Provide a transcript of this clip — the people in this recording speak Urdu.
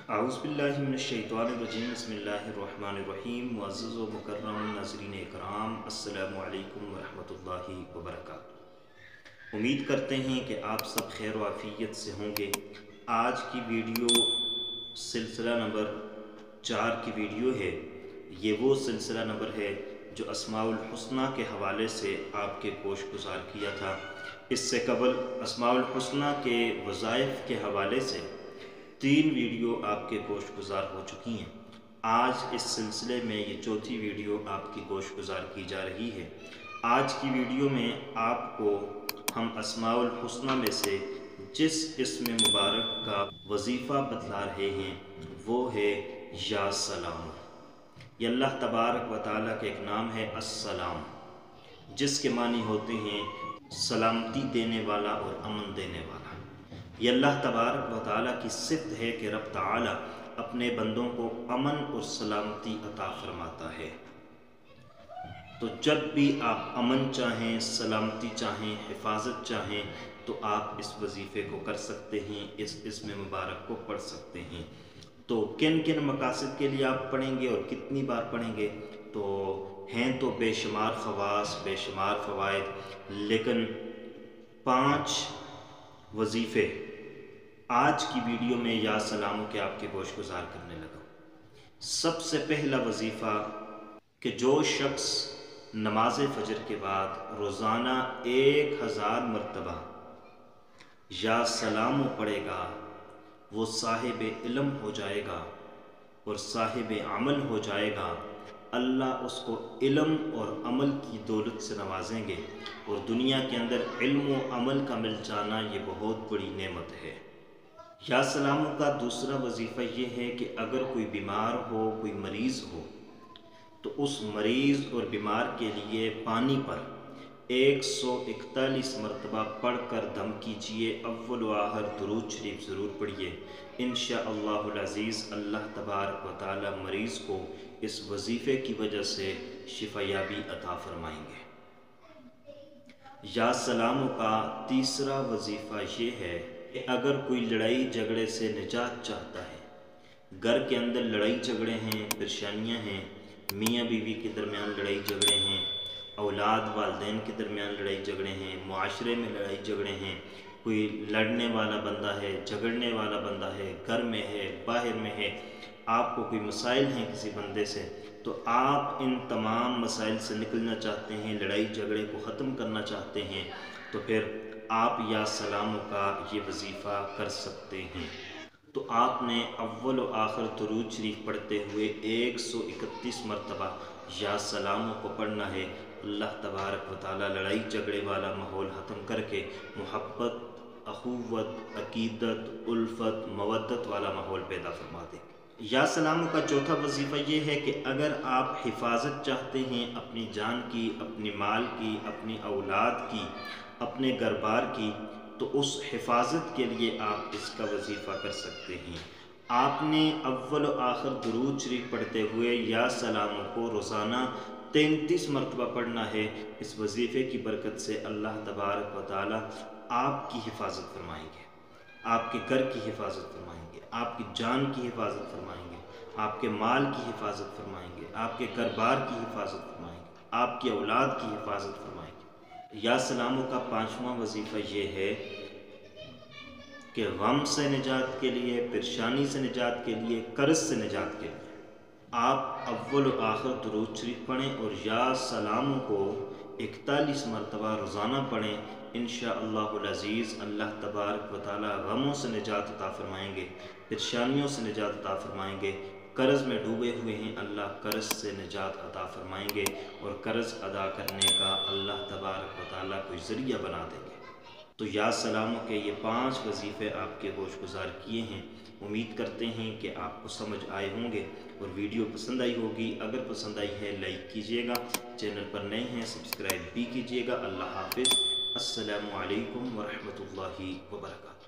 اعوذ باللہ من الشیطان الرجیم بسم اللہ الرحمن الرحیم معزز و مکرم ناظرین اکرام السلام علیکم ورحمۃ اللہ وبرکاتہ۔ امید کرتے ہیں کہ آپ سب خیر و عافیت سے ہوں گے۔ آج کی ویڈیو سلسلہ نمبر 4 کی ویڈیو ہے۔ یہ وہ سلسلہ نمبر ہے جو اسماء الحسنہ کے حوالے سے آپ کے گوش گزار کیا تھا۔ اس سے قبل اسماء الحسنہ کے وظائف کے حوالے سے 3 ویڈیو آپ کے گوش گزار ہو چکی ہیں۔ آج اس سلسلے میں یہ 4تھی ویڈیو آپ کی گوش گزار کی جا رہی ہے۔ آج کی ویڈیو میں آپ کو ہم اسماء الحسنہ میں سے جس اسم مبارک کا وظیفہ بتلا رہے ہیں وہ ہے یا سلام۔ یہ اللہ تبارک و تعالیٰ کا ایک نام ہے السلام، جس کے معنی ہوتے ہیں سلامتی دینے والا اور امن دینے والا۔ یہ اللہ تبارک و تعالیٰ کی صفت ہے کہ رب تعالیٰ اپنے بندوں کو امن اور سلامتی عطا فرماتا ہے۔ تو جب بھی آپ امن چاہیں، سلامتی چاہیں، حفاظت چاہیں تو آپ اس وظیفے کو کر سکتے ہیں، اس اسم مبارک کو پڑھ سکتے ہیں۔ تو کن کن مقاصد کے لیے آپ پڑھیں گے اور کتنی بار پڑھیں گے تو ہیں تو بے شمار خواص، بے شمار فوائد، لیکن 5 وظیفے آج کی ویڈیو میں یا سلاموں کے آپ کے گوش گزار کرنے لگا۔ سب سے پہلا وظیفہ کہ جو شخص نماز فجر کے بعد روزانہ 1000 مرتبہ یا سلاموں پڑھے گا وہ صاحب علم ہو جائے گا اور صاحب عمل ہو جائے گا۔ اللہ اس کو علم اور عمل کی دولت سے نوازیں گے، اور دنیا کے اندر علم و عمل کا مل جانا یہ بہت بڑی نعمت ہے۔ یا سلاموں کا دوسرا وظیفہ یہ ہے کہ اگر کوئی بیمار ہو، کوئی مریض ہو تو اس مریض اور بیمار کے لیے پانی پر 141 مرتبہ پڑھ کر دم کیجئے، اول و آخر درود شریف ضرور پڑھیے۔ انشاءاللہ العزیز اللہ تبارک و تعالی مریض کو اس وظیفے کی وجہ سے شفا یابی عطا فرمائیں گے۔ یا سلاموں کا تیسرا وظیفہ یہ ہے کہ اگر کوئی لڑائی جھگڑے سے نجات چاہتا ہے، گھر کے اندر لڑائی جھگڑے ہیں، پریشانیاں ہیں، میاں بیوی کے درمیان لڑائی جھگڑے ہیں، اولاد والدین کے درمیان لڑائی جھگڑے ہیں، معاشرے میں لڑائی جھگڑے ہیں، کوئی لڑنے والا بندہ ہے، جھگڑنے والا بندہ ہے، گھر میں ہے، باہر میں ہے، آپ کو کوئی مسائل ہیں کسی بندے سے، تو آپ ان تمام مسائل سے نکلنا چاہتے ہیں، لڑائی جھگڑے کو ختم کرنا چاہتے ہیں، تو پھر آپ یا سلاموں کا یہ وظیفہ کر سکتے ہیں۔ تو آپ نے اول و آخر درود شریف پڑھتے ہوئے 131 مرتبہ یا سلاموں کو پڑھنا ہے۔ اللہ تبارک و تعالی لڑائی جھگڑے والا ماحول ختم کر کے محبت، اخوت، عقیدت، الفت، مودت والا ماحول پیدا فرما دیں۔ یا سلاموں کا چوتھا وظیفہ یہ ہے کہ اگر آپ حفاظت چاہتے ہیں اپنی جان کی، اپنی مال کی، اپنی اولاد کی، اپنے گھر بار کی، تو اس حفاظت کے لیے آپ اس کا وظیفہ کر سکتے ہیں۔ آپ نے اول و آخر درود شریف پڑھتے ہوئے یا سلاموں کو روزانہ 33 مرتبہ پڑھنا ہے۔ اس وظیفے کی برکت سے اللہ تبارک و تعالی آپ کی حفاظت فرمائیں گے، آپ کے گھر کی حفاظت فرمائیں گے، آپ کی جان کی حفاظت فرمائیں گے، آپ کے مال کی حفاظت فرمائیں گے، آپ کے گھر بار کی حفاظت فرمائیں گے، آپ کی اولاد کی حفاظت فرمائیں گے۔ یا سلاموں کا 5واں وظیفہ یہ ہے کہ غم سے نجات کے لیے، پریشانی سے نجات کے لیے، قرض سے نجات کے لیے آپ اول و آخر درود شریف پڑھیں اور یا سلاموں کو 41 مرتبہ روزانہ پڑھیں۔ انشاءاللہ العزیز اللہ تبارک و تعالی غموں سے نجات عطا فرمائیں گے، پریشانیوں سے نجات عطا فرمائیں گے۔ قرض میں ڈوبے ہوئے ہیں، اللہ قرض سے نجات عطا فرمائیں گے اور قرض ادا کرنے کا اللہ تبارک و تعالی کوئی ذریعہ بنا دیں گے۔ تو یا سلاموں کے یہ 5 وظیفے آپ کے گوش گزار کیے ہیں۔ امید کرتے ہیں کہ آپ کو سمجھ آئے ہوں گے اور ویڈیو پسند آئی ہوگی۔ اگر پسند آئی ہے لائک کیجئے گا، چینل پر نئے ہیں سبسکرائب بھی کیجئے گا۔ اللہ حافظ، السلام علیکم ورحمۃ اللہ وبرکاتہ۔